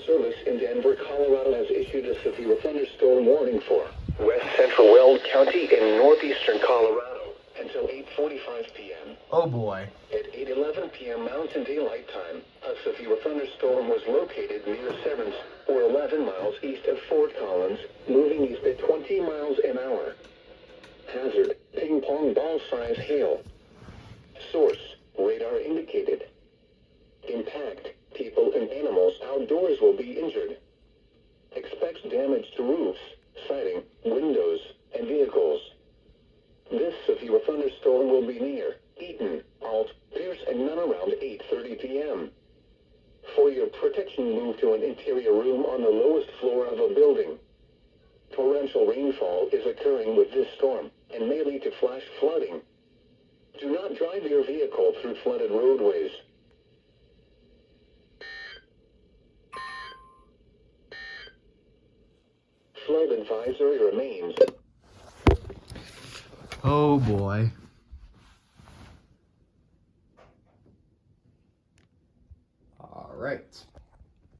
Service in Denver, Colorado has issued a severe thunderstorm warning for west central Weld County in northeastern Colorado until 8:45 p.m. Oh boy. At 8:11 p.m. Mountain Daylight Time, a severe thunderstorm was located near Severance, or 11 miles east of Fort Collins, moving east at 20 miles an hour. Hazard, ping pong ball size hail. Source, radar indicated. Impact, people and animals outdoors will be injured. Expects damage to roofs, siding, windows, and vehicles. This severe thunderstorm will be near Eaton, Alt, Pierce, and none around 8:30 p.m. For your protection, move to an interior room on the lowest floor of a building. Torrential rainfall is occurring with this storm and may lead to flash flooding. Do not drive your vehicle through flooded roadways. Flood advisory remains. Oh boy. All right.